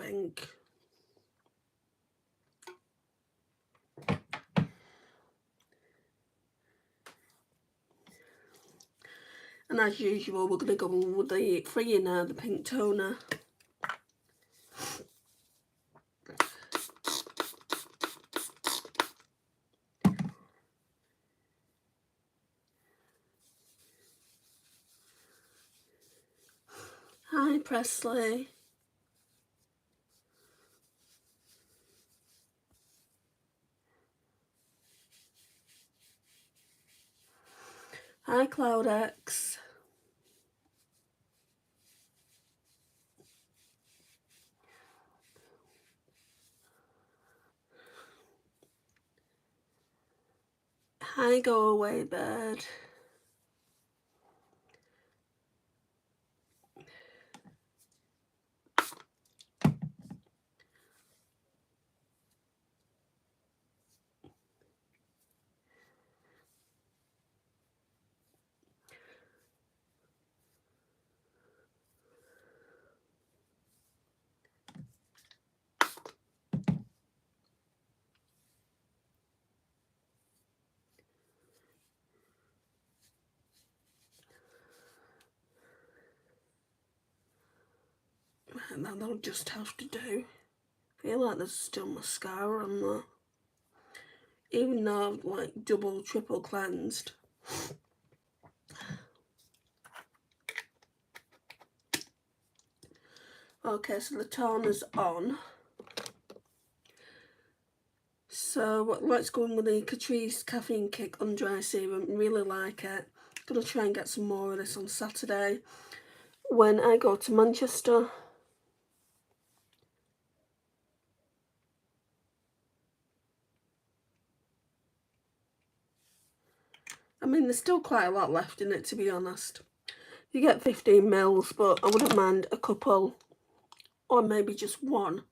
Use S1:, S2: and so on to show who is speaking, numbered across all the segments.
S1: think. And as usual, we're going to go with the Freeing the pink toner. Hi, Presley. Hi, CloudX. Hi, Go Away Bird. And that'll just have to do. I feel like there's still mascara on there. Even though I've like double, triple cleansed. Okay, so the toner's on. So let's go in with the Catrice Caffeine Kick Under Eye Serum. Really like it. Gonna try and get some more of this on Saturday when I go to Manchester. I mean, there's still quite a lot left in it, to be honest. You get 15 mils, but I wouldn't mind a couple, or maybe just one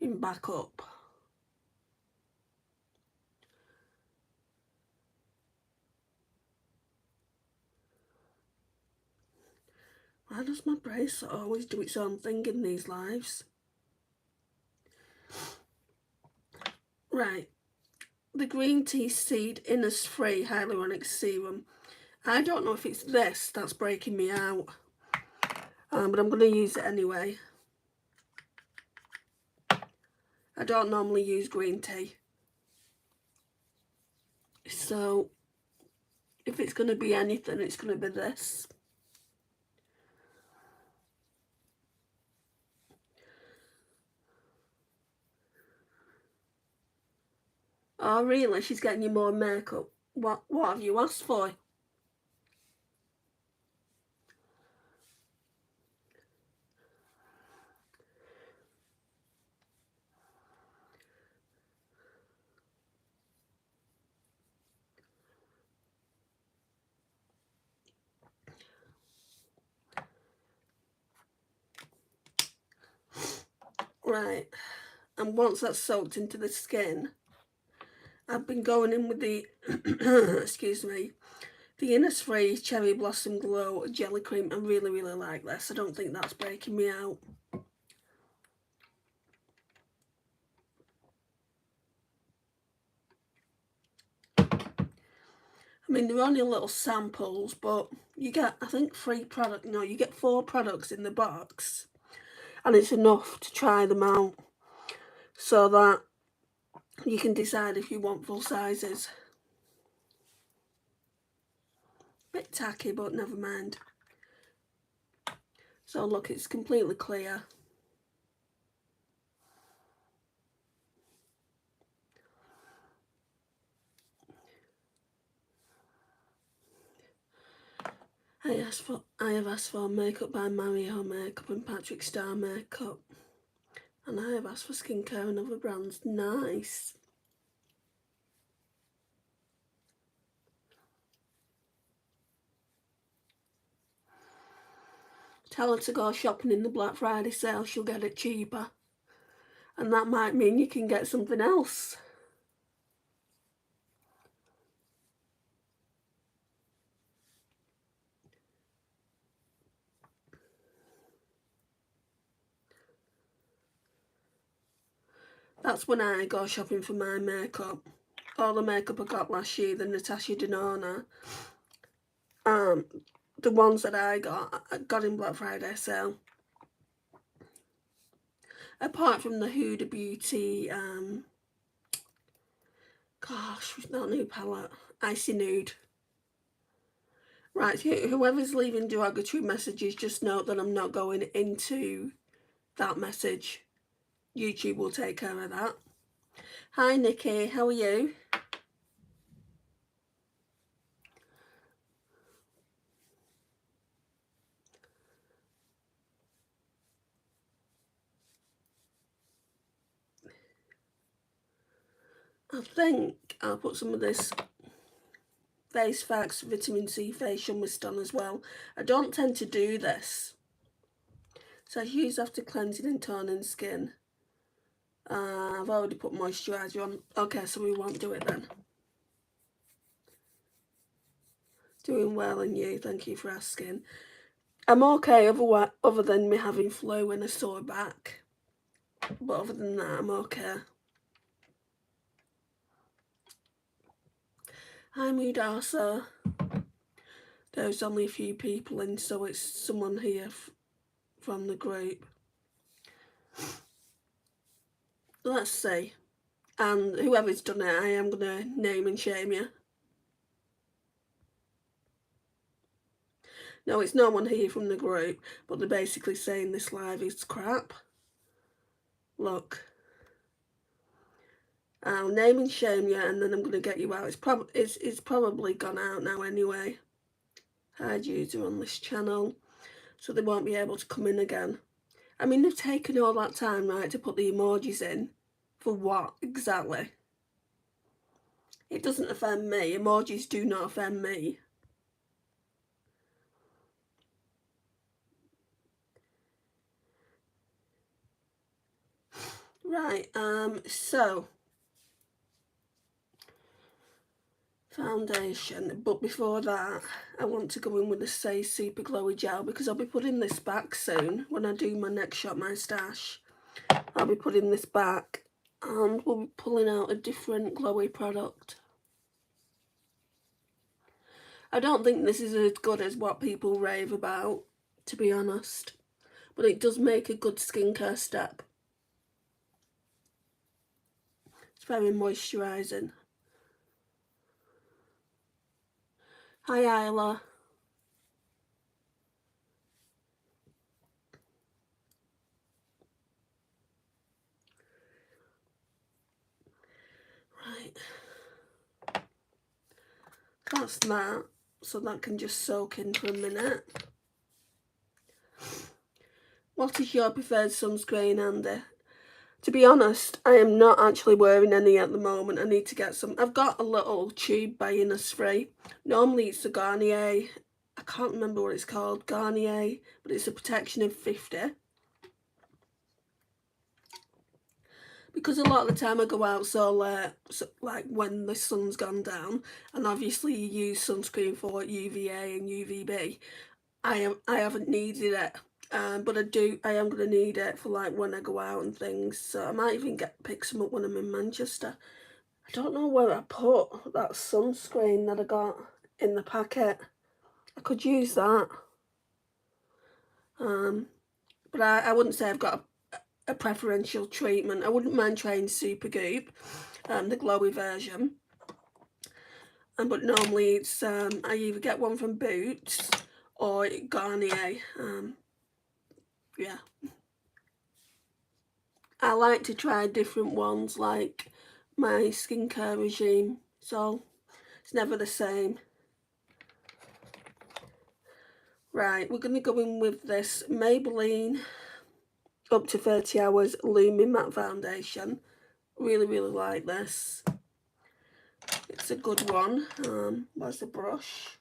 S1: in backup. Why does my bracelet always do its own thing in these lives? Right, the Green Tea Seed Innisfree Hyaluronic Serum. I don't know if it's this that's breaking me out, but I'm going to use it anyway. I don't normally use green tea, so if it's going to be anything, it's going to be this. Oh really? She's getting you more makeup. What have you asked for? Right, and once that's soaked into the skin, I've been going in with the excuse me, the Innisfree Cherry Blossom Glow Jelly Cream. I really, really like this. I don't think that's breaking me out. I mean, they're only little samples, but you get, I think, 3 products. No, you get 4 products in the box, and it's enough to try them out so that you can decide if you want full sizes. Bit tacky, but never mind. So look, it's completely clear. I have asked for Makeup by Mario Makeup and Patrick Star Makeup. And I have asked for skincare and other brands. Nice. Tell her to go shopping in the Black Friday sale. She'll get it cheaper. And that might mean you can get something else. That's when I go shopping for my makeup. All the makeup I got last year, the Natasha Denona, the ones that I got in Black Friday sale. Apart from the Huda Beauty, gosh, that new palette, Icy Nude. Right, whoever's leaving derogatory messages, just note that I'm not going into that message. YouTube will take care of that. Hi Nikki, how are you? I think I'll put some of this Face Facts Vitamin C Facial Mist on as well. I don't tend to do this. So I use after cleansing and toning skin. I've already put moisturiser on. Okay, so we won't do it then. Doing well, and you, thank you for asking. I'm okay other than me having flu and a sore back. But other than that, I'm okay. Hi Mudasa. There's only a few people in, so it's someone here from the group. Let's see. And whoever's done it, I am going to name and shame you. No, it's no one here from the group, but they're basically saying this live is crap. Look. I'll name and shame you, and then I'm going to get you out. It's probably gone out now anyway. Hide user on this channel, so they won't be able to come in again. I mean, they've taken all that time, right, to put the emojis in. For what, exactly? It doesn't offend me. Emojis do not offend me. Right, so foundation, but before that I want to go in with the Say Super Glowy Gel, because I'll be putting this back soon. When I do my next Shop My Stash, I'll be putting this back and we'll be pulling out a different glowy product. I don't think this is as good as what people rave about, to be honest, but it does make a good skincare step. It's very moisturising. Hi Isla. Right. That's that. So that can just soak in for a minute. What is your preferred sunscreen, Andy? To be honest, I am not actually wearing any at the moment. I need to get some. I've got a little tube by Innisfree. Normally it's the Garnier. I can't remember what it's called. Garnier. But it's a protection of 50. Because a lot of the time I go out so late, like when the sun's gone down, and obviously you use sunscreen for UVA and UVB. I haven't needed it. But I am going to need it for like when I go out and things, so I might even pick some up when I'm in Manchester. I don't know where I put that sunscreen that I got in the packet. I could use that. But I wouldn't say I've got a preferential treatment. I wouldn't mind trying Supergoop, the glowy version. But normally it's I either get one from Boots or Garnier. Yeah. I like to try different ones, like my skincare regime, so it's never the same. Right, we're going to go in with this Maybelline Up to 30 Hours Lumin Matte Foundation. Really, really like this. It's a good one. Where's the brush?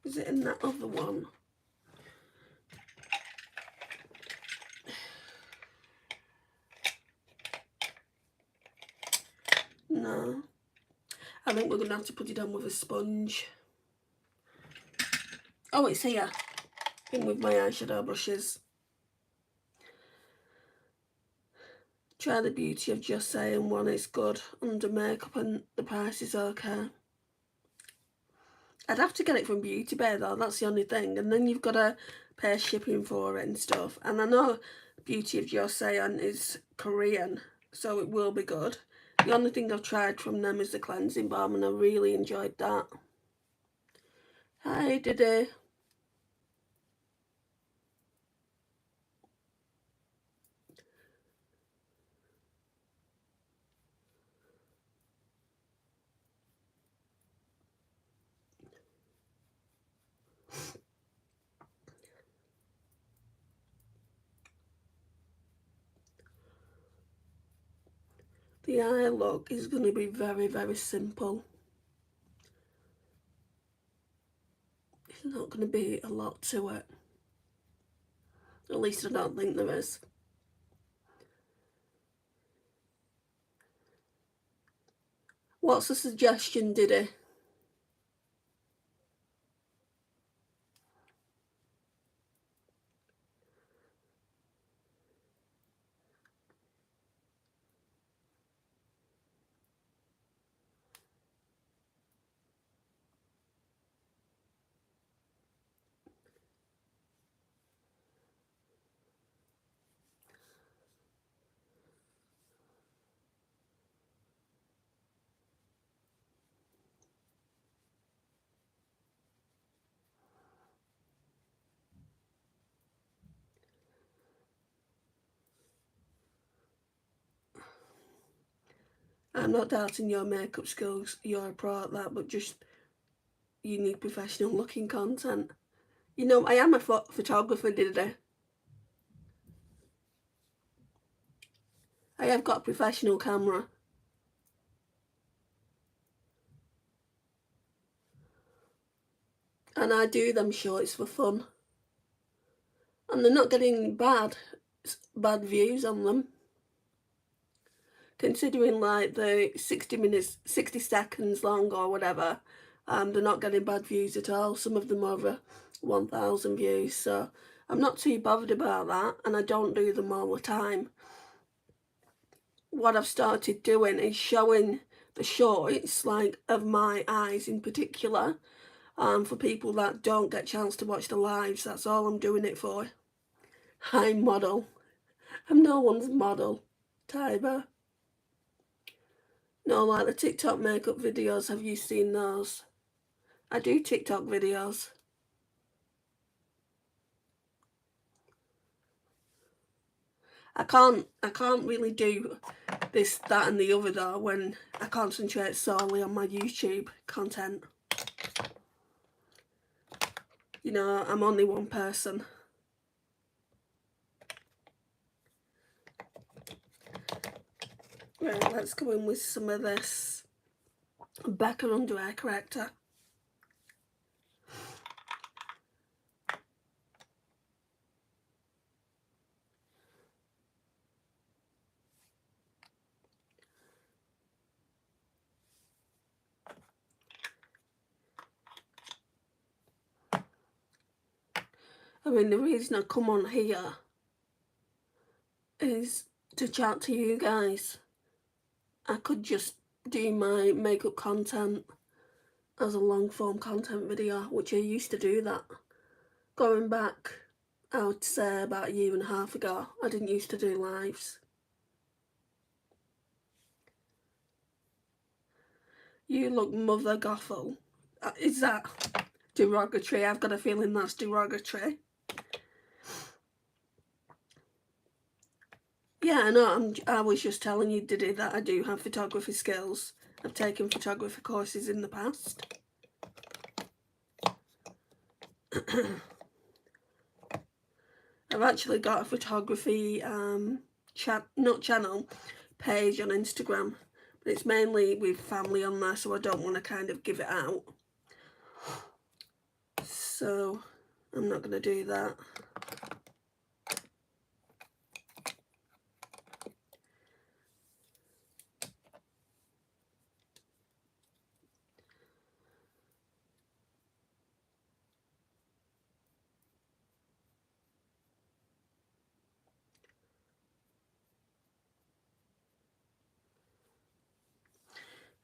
S1: Is it in that other one? No. I think we're going to have to put it on with a sponge. Oh, it's here. In with my eyeshadow brushes. Try the Beauty of Just Saying one. It's good under makeup and the price is okay. I'd have to get it from Beauty Bay though, that's the only thing. And then you've got to pay shipping for it and stuff. And I know Beauty of Just Saying is Korean, so it will be good. The only thing I've tried from them is the cleansing balm, and I really enjoyed that. Hi, Diddy. The eye look is going to be very, very simple. There's not going to be a lot to it. At least I don't think there is. What's the suggestion, Diddy? I'm not doubting your makeup skills, you're a pro at that, but just, you need professional looking content. You know, I am a photographer, Diddy. I have got a professional camera. And I do them shorts for fun. And they're not getting bad views on them. Considering like the 60 minutes, 60 seconds long or whatever, they're not getting bad views at all. Some of them over 1,000 views. So I'm not too bothered about that, and I don't do them all the time. What I've started doing is showing the shorts, like of my eyes in particular, for people that don't get a chance to watch the lives. That's all I'm doing it for. I'm model. I'm no one's model. Tiber. No, like the TikTok makeup videos, have you seen those? I do TikTok videos. I can't really do this, that and the other though when I concentrate solely on my YouTube content. You know, I'm only one person. Right, let's go in with some of this Becca Under Eye Corrector. I mean, the reason I come on here is to chat to you guys. I could just do my makeup content as a long form content video, which I used to do that. Going back, I would say about a year and a half ago, I didn't used to do lives. You look mother gothel. Is that derogatory? I've got a feeling that's derogatory. Yeah, no, I was just telling you, Diddy, that I do have photography skills. I've taken photography courses in the past. I've actually got a photography not channel, page on Instagram. But it's mainly with family on there, so I don't want to kind of give it out. so I'm not going to do that.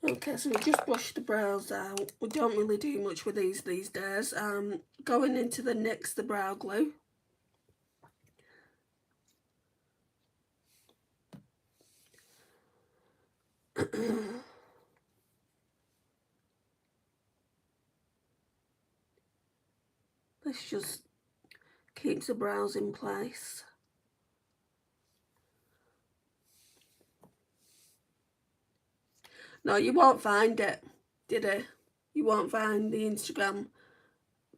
S1: Okay, so we just brush the brows out. We don't really do much with these days. Going into the NYX, the brow glue. This just keeps the brows in place. No, you won't find it, did it? You won't find the Instagram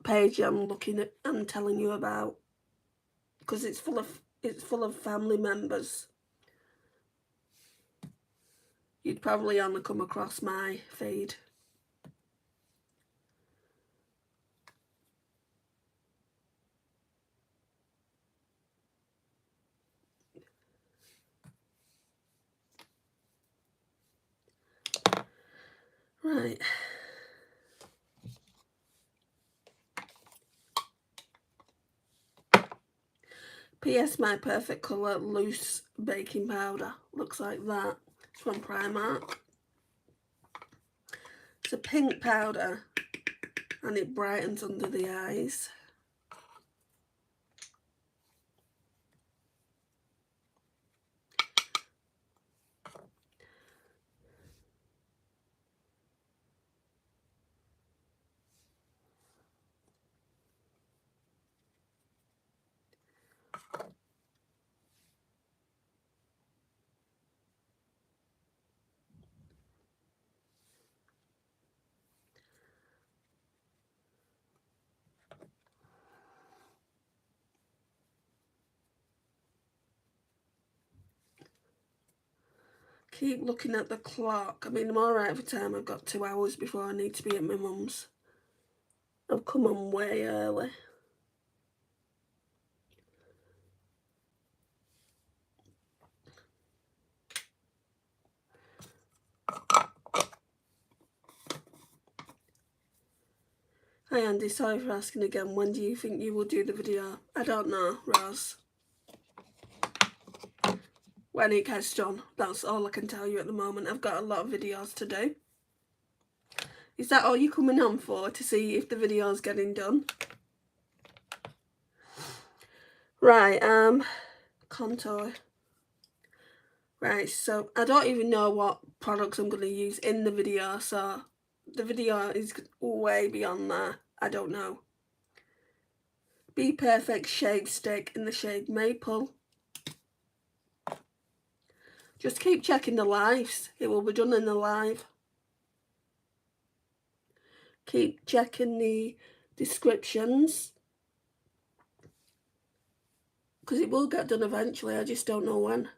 S1: page I'm telling you about, because it's full of family members. You'd probably only come across my feed. Right. PS My Perfect Colour Loose Baking Powder. Looks like that. It's from Primark. It's a pink powder and it brightens under the eyes. Keep looking at the clock. I mean, I'm alright for time. I've got 2 hours before I need to be at my mum's. I've come on way early. Hi Andy, sorry for asking again. When do you think you will do the video? I don't know, Roz. When it gets done. That's all I can tell you at the moment. I've got a lot of videos to do. Is that all you're coming on for? To see if the video's getting done? Right, contour. Right, so I don't even know what products I'm going to use in the video, so the video is way beyond that. I don't know. Be Perfect Shave Stick in the shade Maple. Just keep checking the lives. It will be done in the live. Keep checking the descriptions, because it will get done eventually. I just don't know when.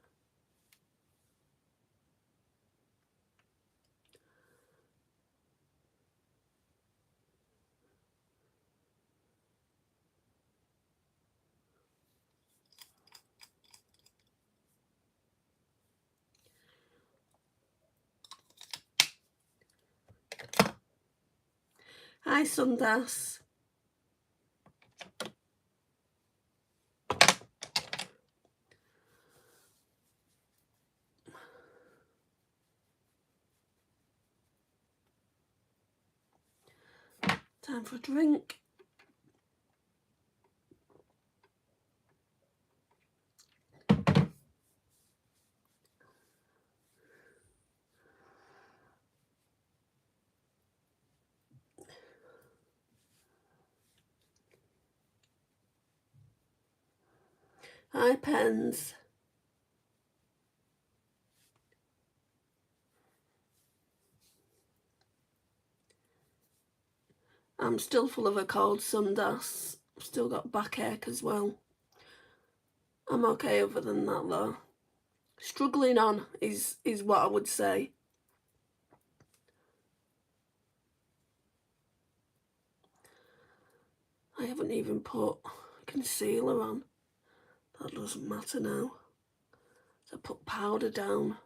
S1: Hi Sundas. Time for a drink. Hi Pens. I'm still full of a cold, Sundas. I've still got backache as well. I'm okay other than that though. Struggling on is what I would say. haven't even put concealer on. That doesn't matter now. So put powder down.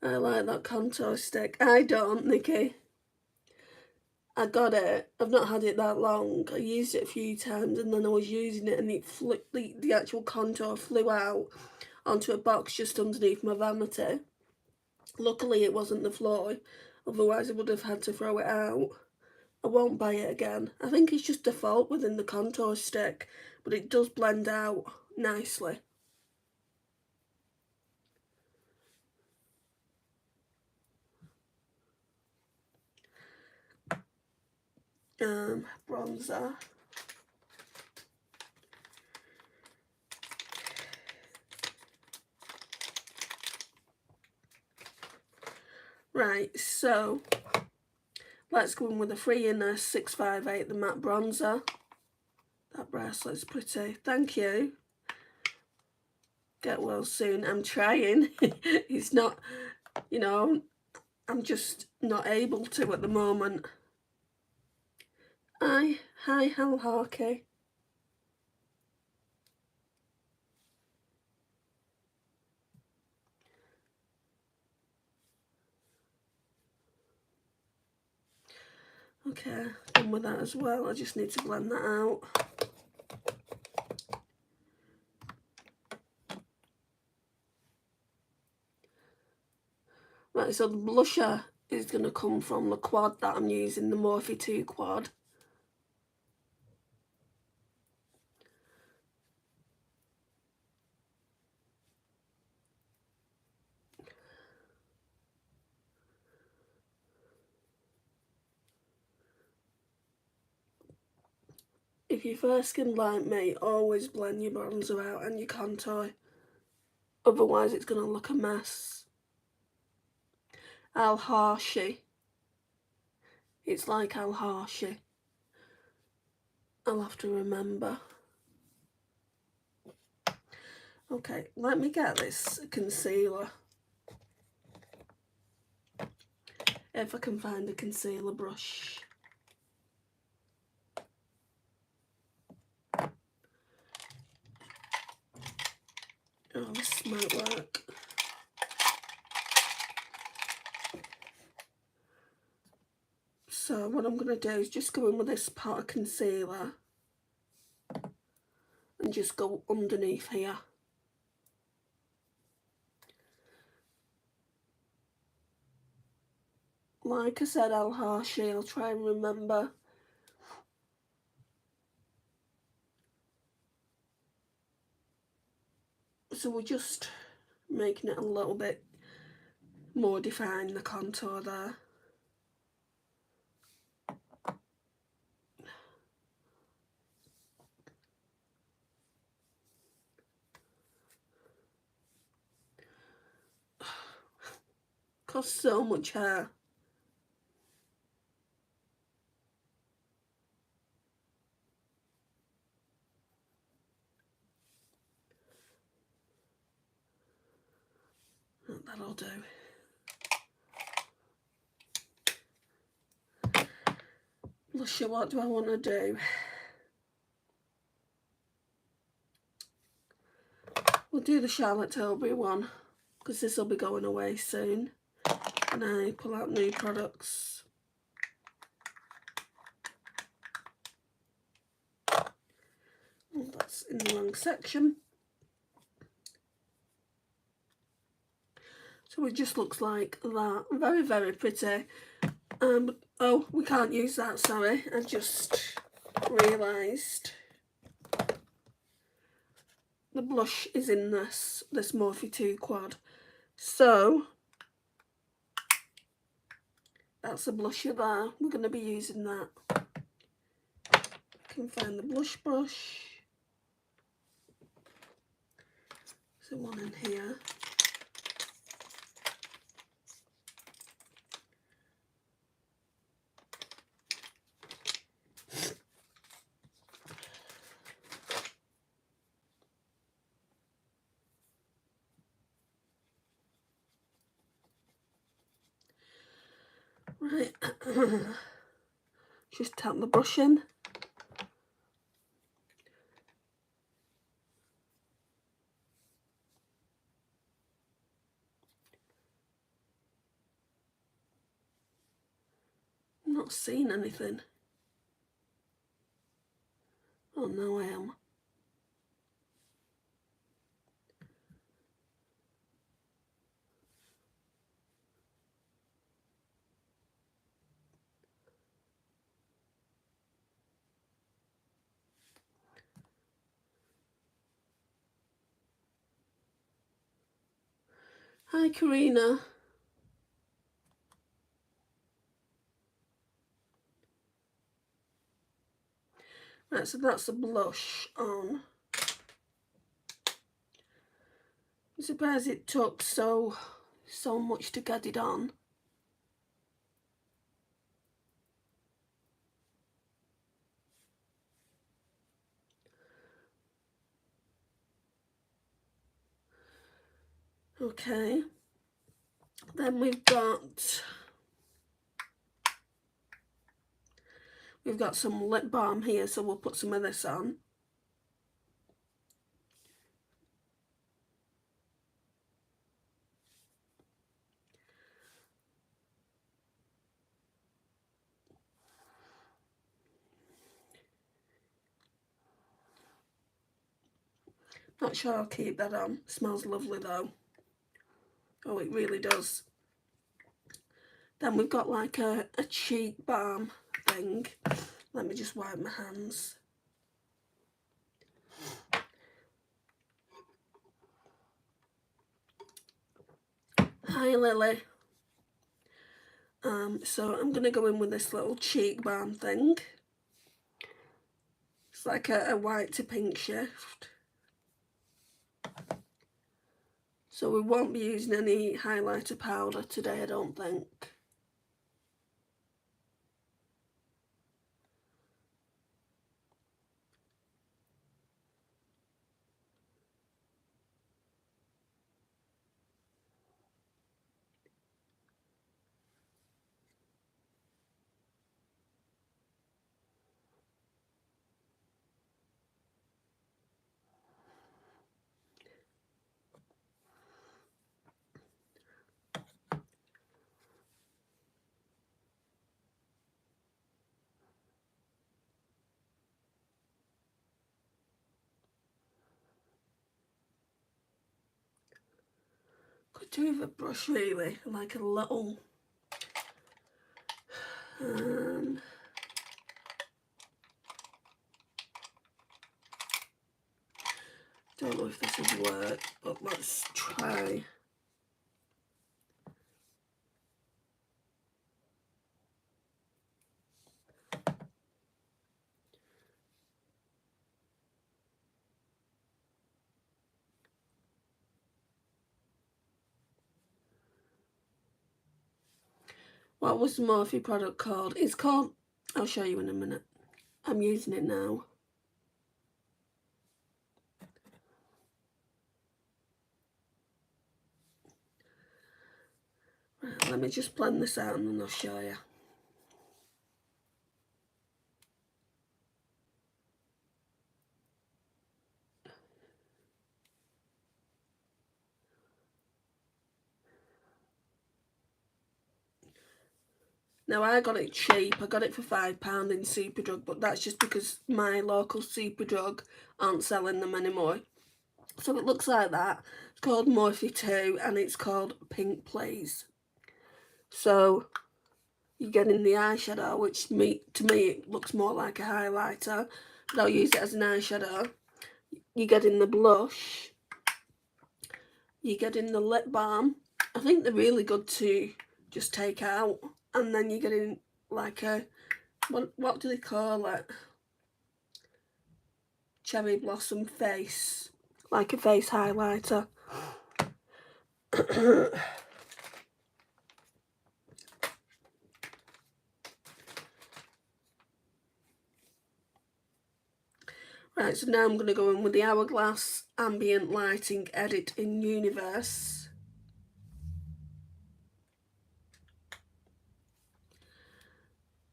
S1: I like that contour stick. I don't, Nikki. I got it. I've not had it that long. I used it a few times and then I was using it and it flew, the actual contour flew out onto a box just underneath my vanity. Luckily it wasn't the floor, otherwise I would have had to throw it out. I won't buy it again. I think it's just default within the contour stick, but it does blend out nicely. Bronzer. Right, so let's go in with a 3 in a 658, the matte bronzer. That bracelet's pretty. Thank you. Get well soon. I'm trying. It's not, you know, I'm just not able to at the moment. Hi, Hal Harkey. Okay, done with that as well. I just need to blend that out. Right, so the blusher is going to come from the quad that I'm using, the Morphe2 quad. If you're fair skinned like me, always blend your bronzer out and your contour. Otherwise it's going to look a mess. Al Harshi. It's like Al Harshi. I'll have to remember. Okay, let me get this concealer. If I can find a concealer brush. Oh, this might work. So what I'm going to do is just go in with this pot of concealer and just go underneath here. Like I said, Al Harshi, I'll try and remember. So we're just making it a little bit more defined, the contour there. Costs so much hair. That'll do. Blusher, what do I want to do? We'll do the Charlotte Tilbury one, because this will be going away soon. And I pull out new products. Oh, that's in the wrong section. So it just looks like that. Very, very pretty. Oh, we can't use that, sorry. I just realised the blush is in this Morphe2 quad. So that's a blusher there. We're going to be using that. I can find the blush brush. There's one in here. Right, just tap the brush in. I'm not seeing anything. Oh, no, I am. Hi, Karina. Right, so that's the blush on. I'm surprised it took so much to get it on. Okay. Then we've got some lip balm here, so we'll put some of this on. Not sure I'll keep that on. Smells lovely though. Oh, it really does. Then we've got like a cheek balm thing. Let me just wipe my hands. Hi, Lily. So I'm going to go in with this little cheek balm thing. It's like a white to pink shift. So we won't be using any highlighter powder today, I don't think. Could do with a brush really, like a little don't know if this will work, but let's try. What was the Morphe product called? It's called, I'll show you in a minute. I'm using it now. Right, let me just blend this out and then I'll show you. Now, I got it cheap. I got it for £5 in Superdrug, but that's just because my local Superdrug aren't selling them anymore. So it looks like that. It's called Morphe2 and it's called Pink Please. So you get in the eyeshadow, which to me it looks more like a highlighter, but I'll use it as an eyeshadow. You get in the blush. You get in the lip balm. I think they're really good to just take out. And then you get in like a, what do they call it? Cherry blossom face. Like a face highlighter. Right, so now I'm going to go in with the Hourglass Ambient Lighting Edit in Universe.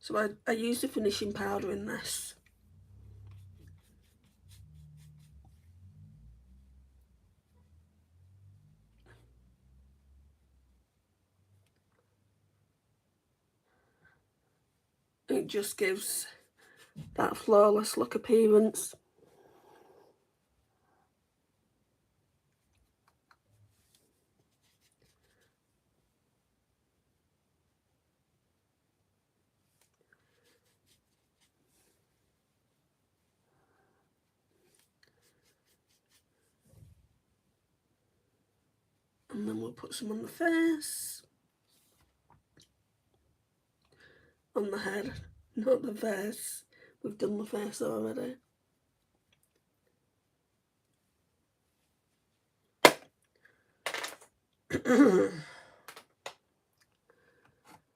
S1: So I used a finishing powder in this. It just gives that flawless look appearance. And then we'll put some on the face. On the head, not the face. We've done the face already.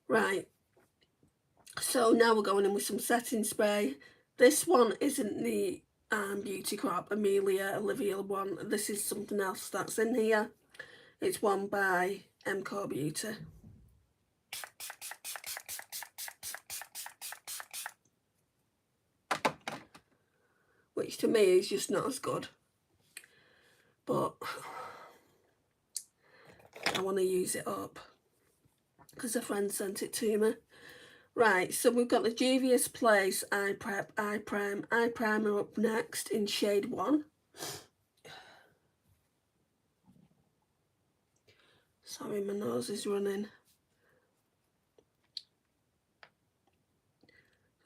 S1: Right, so now we're going in with some setting spray. This one isn't the Beauty Crop Amelia Olivia one. This is something else that's in here. It's one by MCO Beauty. Which to me is just not as good. But I want to use it up because a friend sent it to me. Right, so we've got the Juvia's Place Eye Primer up next in shade 1. Sorry, my nose is running.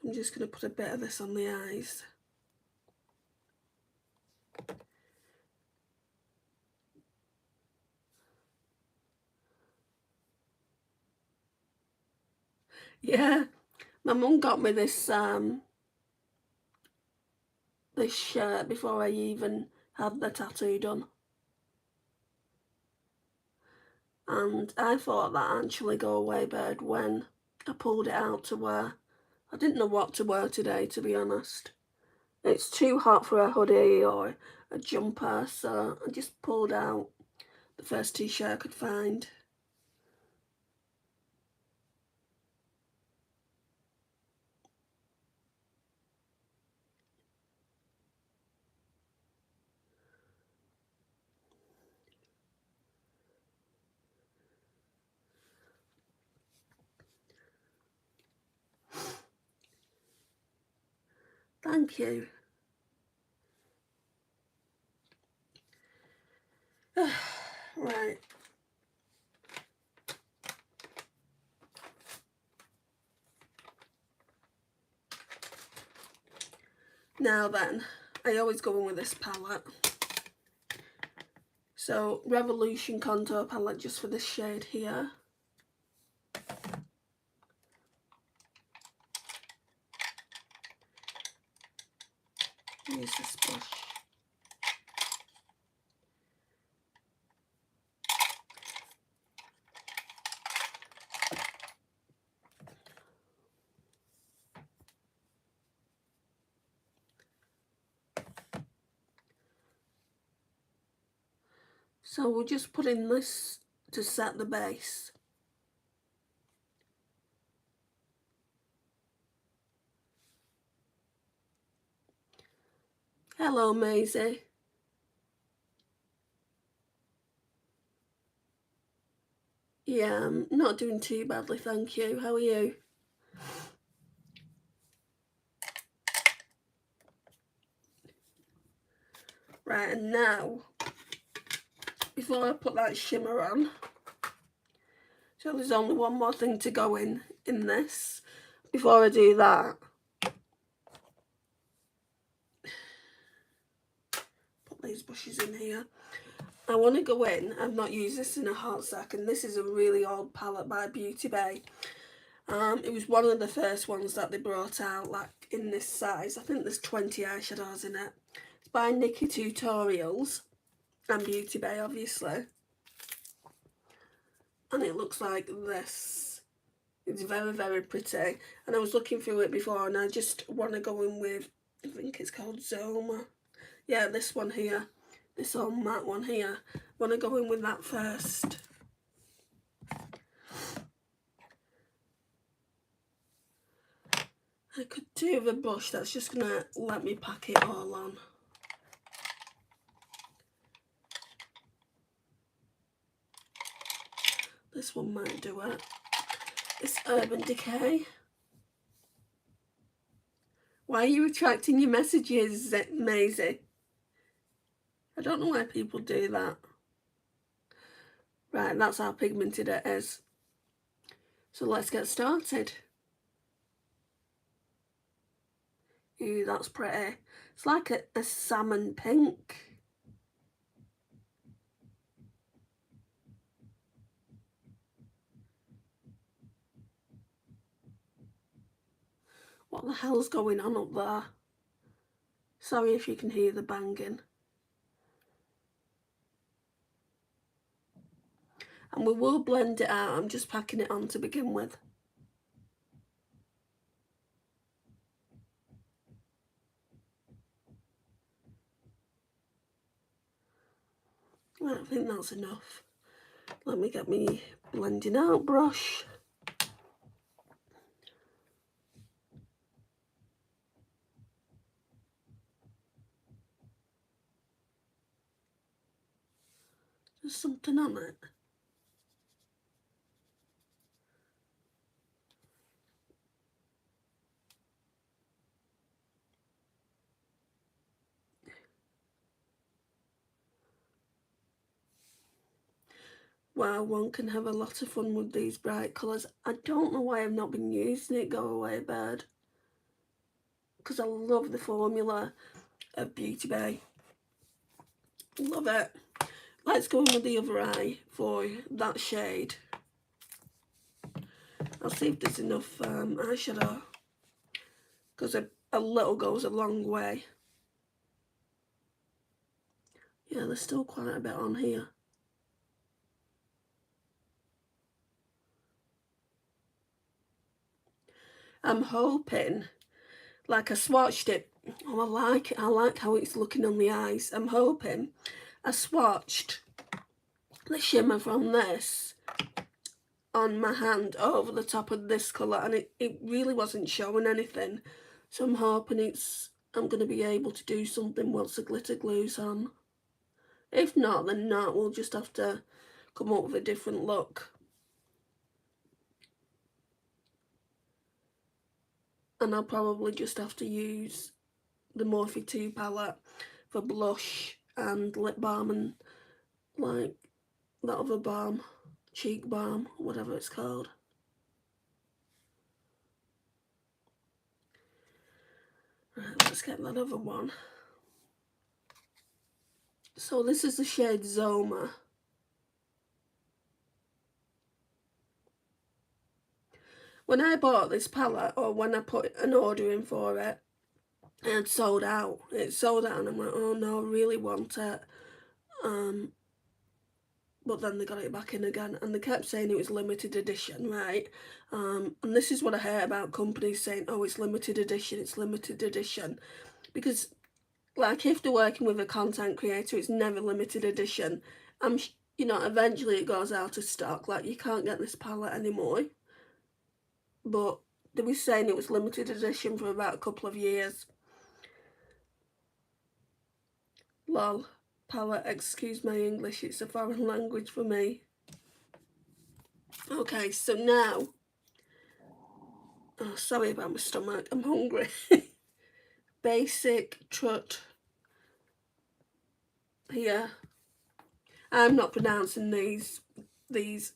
S1: I'm just going to put a bit of this on the eyes. Yeah, my mum got me this this shirt before I even had the tattoo done. And I thought that actually go away bad when I pulled it out to wear. I didn't know what to wear today, to be honest. It's too hot for a hoodie or a jumper, so I just pulled out the first t-shirt I could find. Thank you. Right. Now then, I always go in with this palette. So, Revolution Contour Palette just for this shade here. Use this brush. So we're just putting this to set the base. Hello, Maisie. Yeah, I'm not doing too badly, thank you. How are you? Right, and now, before I put that shimmer on, so there's only one more thing to go in this. Before I do that, put these brushes in here. I want to go in, I've not used this in a hot second. This is a really old palette by Beauty Bay. It was one of the first ones that they brought out, like in this size. I think there's 20 eyeshadows in it. It's by Nikki Tutorials and Beauty Bay, obviously. And it looks like this. It's very, very pretty. And I was looking through it before and I just want to go in with, I think it's called Zoma. Yeah, this one here. This all matte one here. I want to go in with that first. I could do with a brush that's just going to let me pack it all on. This one might do it. It's Urban Decay. Why are you retracting your messages, Maisie? I don't know why people do that. Right, that's how pigmented it is. So let's get started. Ooh, that's pretty. It's like a salmon pink. What the hell's going on up there? Sorry if you can hear the banging. And we will blend it out. I'm just packing it on to begin with. Right, I think that's enough. Let me get my blending out brush. There's something on it. Wow, one can have a lot of fun with these bright colours. I don't know why I've not been using it, Go Away Bird. Because I love the formula of Beauty Bay. Love it. Let's go in with the other eye for that shade. I'll see if there's enough eyeshadow. Because a little goes a long way. Yeah, there's still quite a bit on here. I'm hoping, like I swatched it. Oh, I like it. I like how it's looking on the eyes. I'm hoping I swatched the shimmer from this on my hand over the top of this colour, and it really wasn't showing anything. So I'm hoping I'm going to be able to do something once the glitter glue's on. If not, then not. We'll just have to come up with a different look. And I'll probably just have to use the Morphe2 palette for blush and lip balm and like that other balm, cheek balm, whatever it's called. Right, let's get that other one. So this is the shade Zoma. When I bought this palette, or when I put an order in for it, it had sold out. It sold out and I'm like, oh no, I really want it. But then they got it back in again, and they kept saying it was limited edition, right? And this is what I heard about companies saying, oh, it's limited edition, it's limited edition. Because, like, if they're working with a content creator, it's never limited edition. You know, eventually it goes out of stock. Like, you can't get this palette anymore. But they were saying it was limited edition for about a couple of years. Lol. Palette, excuse my English, it's a foreign language for me. Okay, so now, oh, sorry about my stomach, I'm hungry. Basic Trut here. I'm not pronouncing these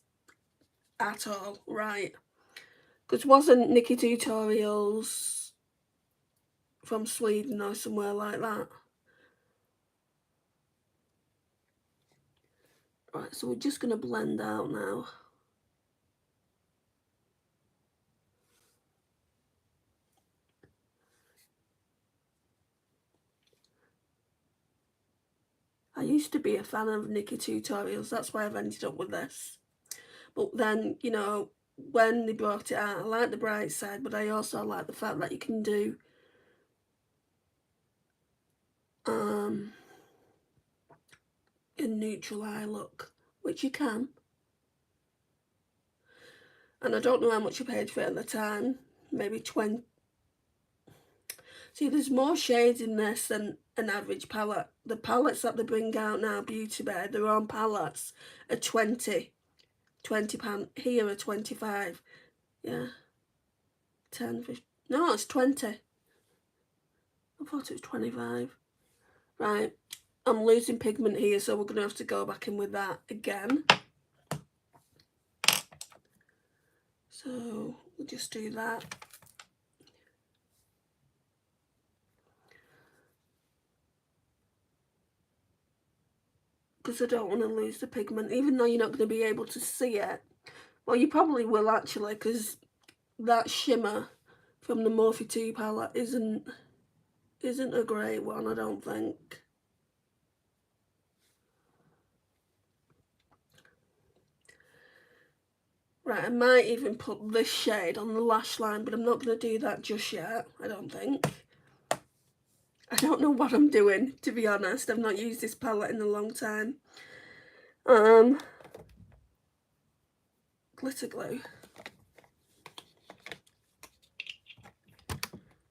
S1: at all right, because wasn't Nikki Tutorials from Sweden or somewhere like that? Right, so we're just going to blend out now. I used to be a fan of Nikki Tutorials, that's why I've ended up with this. But then, you know, when they brought it out, I like the bright side, but I also like the fact that you can do a neutral eye look, which you can. And I don't know how much I paid for it at the time, maybe 20 See, there's more shades in this than an average palette. The palettes that they bring out now, Beauty Bay, their own palettes, are £20. Here are 25. Yeah. 10, 15. No, it's 20. I thought it was 25. Right. I'm losing pigment here, so we're going to have to go back in with that again. So we'll just do that. Because I don't want to lose the pigment, even though you're not going to be able to see it. Well, you probably will actually, because that shimmer from the Morphe2 palette isn't a great one, I don't think. Right, I might even put this shade on the lash line, but I'm not going to do that just yet, I don't think. I don't know what I'm doing, to be honest. I've not used this palette in a long time. Glitter glue.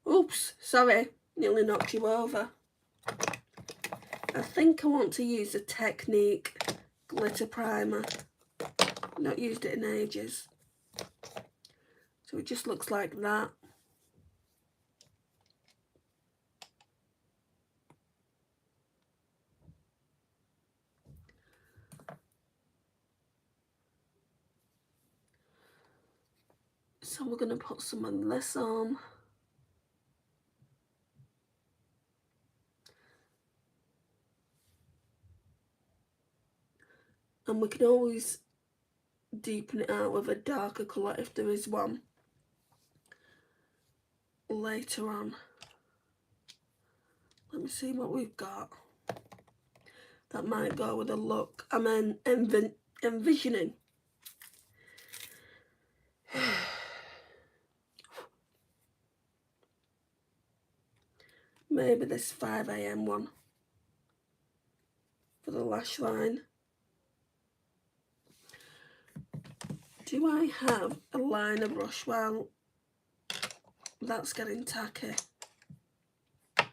S1: Oops, sorry, nearly knocked you over. I think I want to use a Technique glitter primer. Not used it in ages. So it just looks like that. So we're going to put some of this on. And we can always deepen it out with a darker colour if there is one later on. Let me see what we've got. That might go with a look I'm envisioning. Maybe this 5 AM one for the lash line. Do I have a liner brush? Well, that's getting tacky. I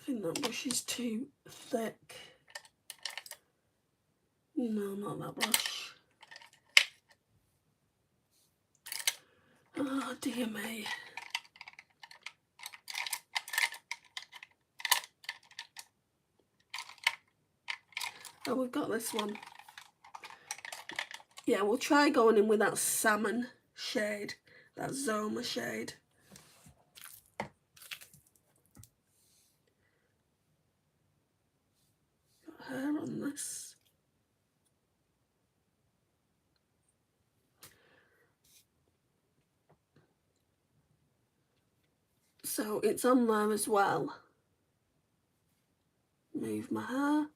S1: think that brush is too thick. No, not that brush. Oh dear me. Oh, we've got this one. Yeah, we'll try going in with that salmon shade, that Zoma shade. Got hair on this. So it's on there as well. Move my hair.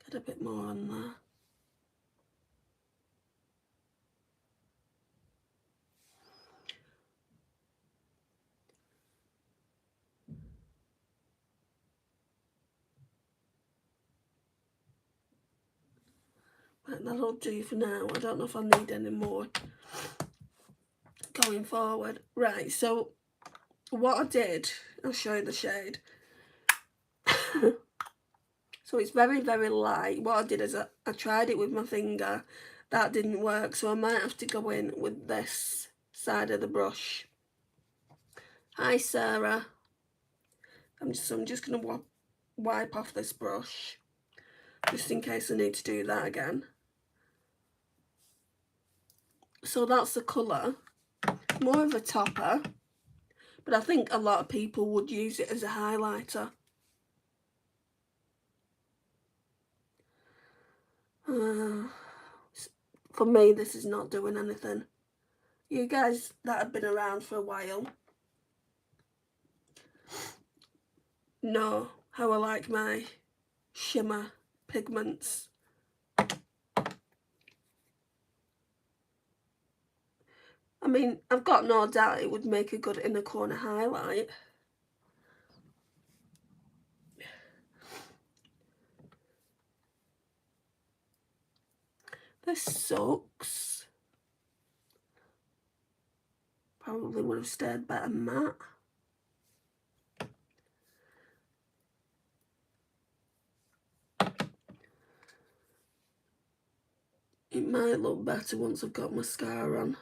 S1: Get a bit more on there. Right, that'll do for now. I don't know if I need any more going forward. Right, so what I did, I'll show you the shade. So it's very, very light. What I did is I tried it with my finger. That didn't work, so I might have to go in with this side of the brush. Hi, Sarah. I'm just going to wipe off this brush, just in case I need to do that again. So that's the colour. More of a topper, but I think a lot of people would use it as a highlighter. For me, this is not doing anything. You guys that have been around for a while know how I like my shimmer pigments. I mean, I've got no doubt it would make a good inner corner highlight. This sucks. Probably would have stayed better matte. It might look better once I've got mascara on.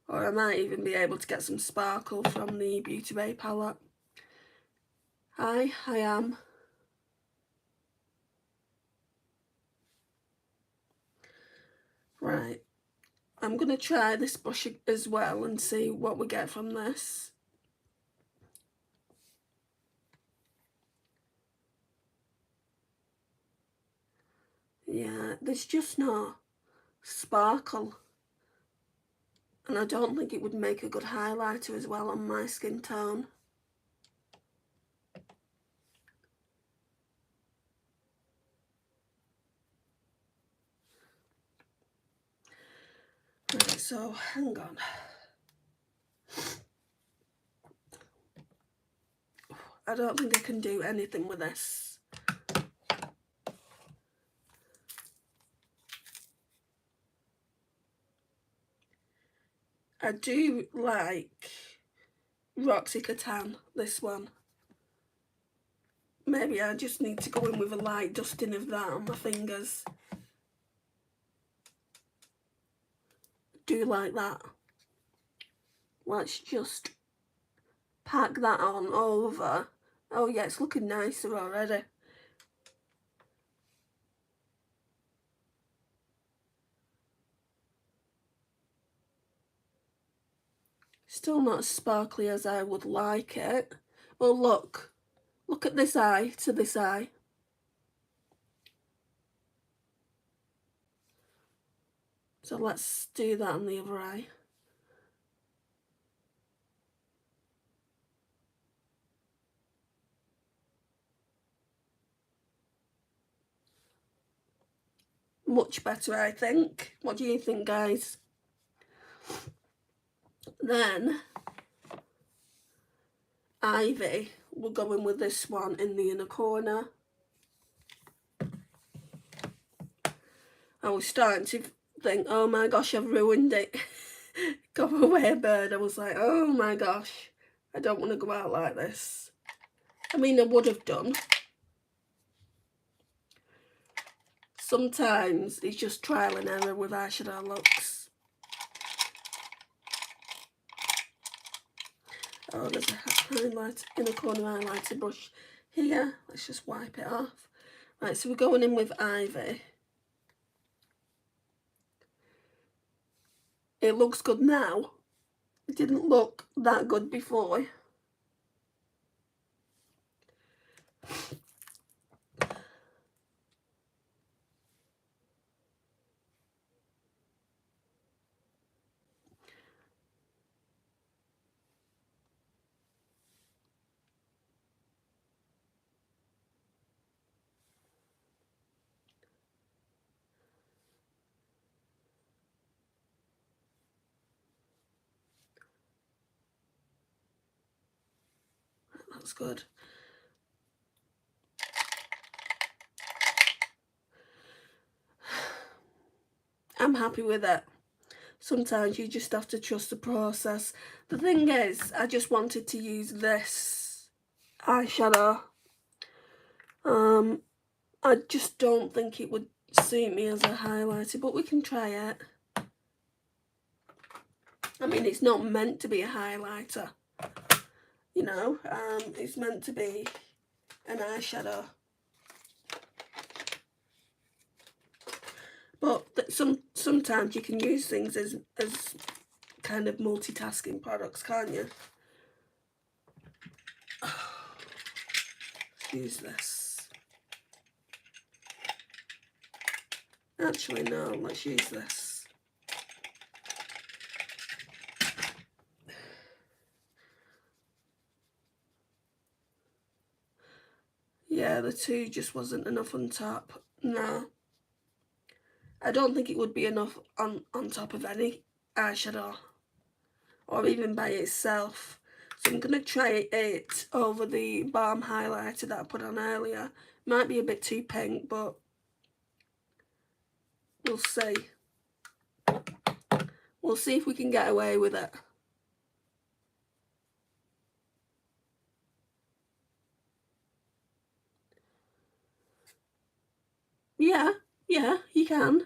S1: Or I might even be able to get some sparkle from the Beauty Bay palette. Hi, I am. Right. I'm going to try this brush as well and see what we get from this. Yeah, there's just no sparkle. And I don't think it would make a good highlighter as well on my skin tone. Right, so hang on. I don't think I can do anything with this. I do like Roxy Catan, this one. Maybe I just need to go in with a light dusting of that on my fingers. Do like that. Let's just pack that on over. Oh yeah, it's looking nicer already. Still not as sparkly as I would like it. Well, look at this eye to this eye. So let's do that on the other eye. Much better, I think. What do you think, guys? Then Ivy, we're going with this one in the inner corner. I was starting to think, oh my gosh, I've ruined it. Go away, bird. I was like, oh my gosh, I don't want to go out like this. I mean, I would have done. Sometimes it's just trial and error with eyeshadow looks. Oh, there's a highlight, inner corner highlighter brush here. Let's just wipe it off. Right, so we're going in with Ivy. It looks good now. It didn't look that good before. That's good. I'm happy with it. Sometimes you just have to trust the process. The thing is, I just wanted to use this eyeshadow. I just don't think it would suit me as a highlighter, but we can try it. I mean, it's not meant to be a highlighter, you know, it's meant to be an eyeshadow. But sometimes you can use things as kind of multitasking products, can't you? Use this. Actually, no, let's use this. Yeah, the two just wasn't enough on top. No. I don't think it would be enough on top of any eyeshadow or even by itself. So I'm going to try it over the balm highlighter that I put on earlier. Might be a bit too pink, but we'll see. We'll see if we can get away with it. Yeah, you can.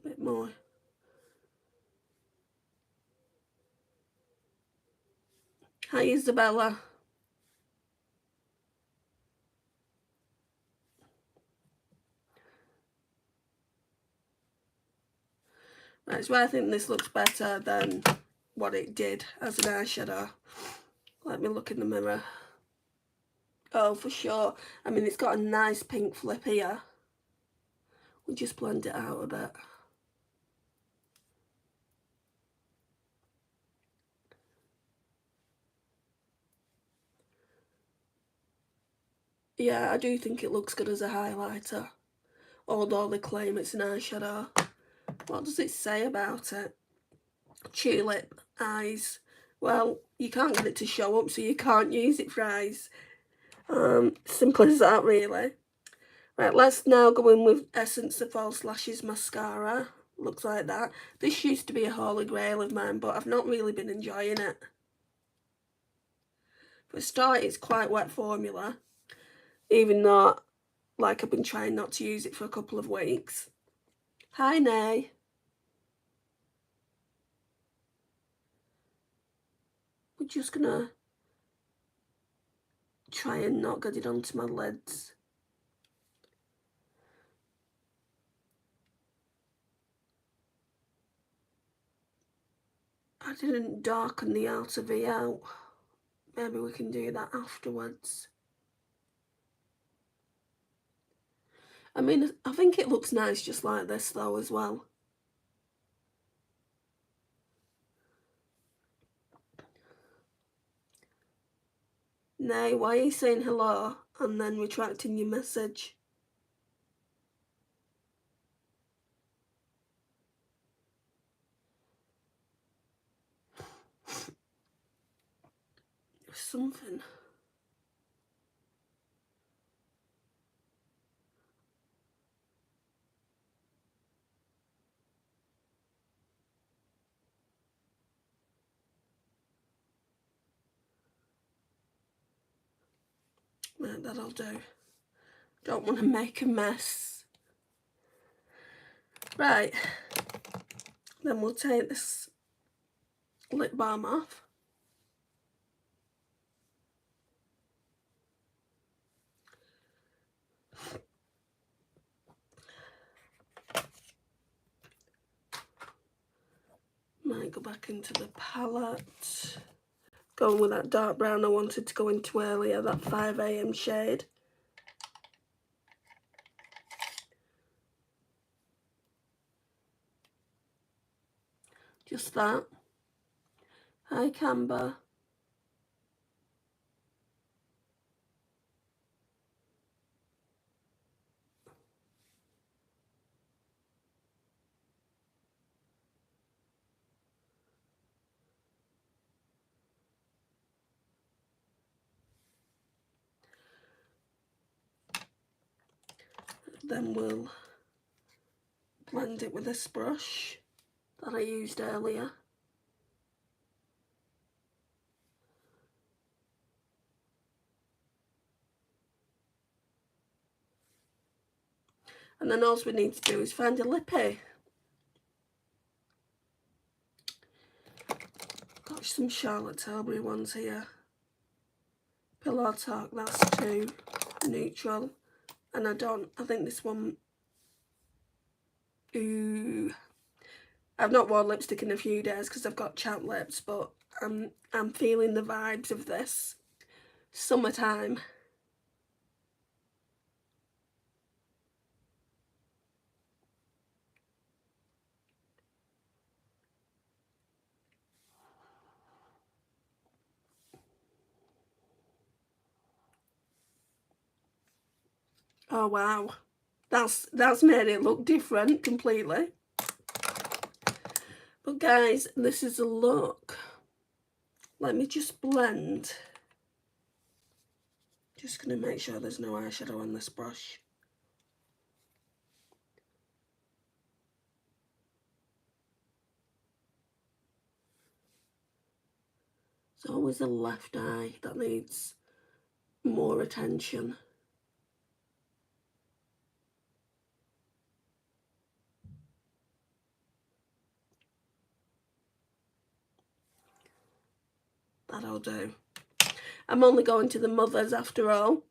S1: A bit more. Hi, Isabella. That's why I think this looks better than what it did as an eyeshadow. Let me look in the mirror. Oh, for sure. I mean, it's got a nice pink flip here. We'll just blend it out a bit. Yeah, I do think it looks good as a highlighter, although they claim it's an eyeshadow. What does it say about it? Tulip eyes. Well, you can't get it to show up, so you can't use it for eyes. Simple as that, really. Right, let's now go in with Essence of False Lashes mascara. Looks like that. This used to be a holy grail of mine, but I've not really been enjoying it. For a start, it's quite wet formula, even though, like, I've been trying not to use it for a couple of weeks. Hi, Nay. We're just gonna try and not get it onto my lids. I didn't darken the outer V out. Maybe we can do that afterwards. I mean, I think it looks nice just like this though as well. Nay, why are you saying hello and then retracting your message? Something. Right, that'll do. Don't want to make a mess. Right, then we'll take this lip balm off. Might go back into the palette. Going with that dark brown I wanted to go into earlier, that 5 AM shade. Just that. Hi, Camber. Then we'll blend it with this brush that I used earlier. And then all we need to do is find a lippy. Got some Charlotte Tilbury ones here. Pillow Talk, that's 2. Neutral. And I think this one, ooh. I've not worn lipstick in a few days because I've got chapped lips, but I'm feeling the vibes of this. Summertime. Oh wow, that's made it look different completely. But guys, this is a look. Let me just blend. Just going to make sure there's no eyeshadow on this brush. It's always the left eye that needs more attention. That'll do. I'm only going to the mothers after all.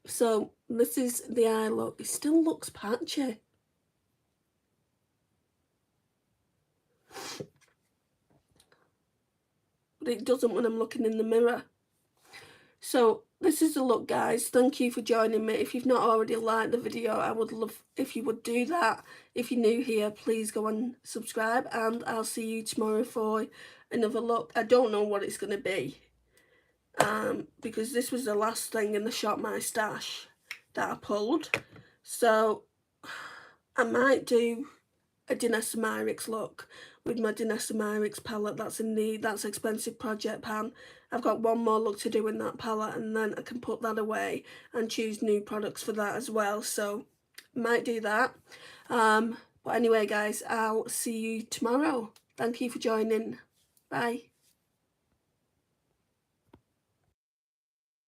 S1: So this is the eye look. It still looks patchy. But it doesn't when I'm looking in the mirror. So this is the look, guys. Thank you for joining me. If you've not already liked the video, I would love if you would do that. If you're new here, please go and subscribe, and I'll see you tomorrow for another look. I don't know what it's going to be, because this was the last thing in the Shop My Stash that I pulled. So I might do a Danessa Myricks look with my Danessa Myricks palette. That's expensive project pan. I've got one more look to do in that palette, and then I can put that away and choose new products for that as well. So might do that. But anyway, guys, I'll see you tomorrow. Thank you for joining. Bye.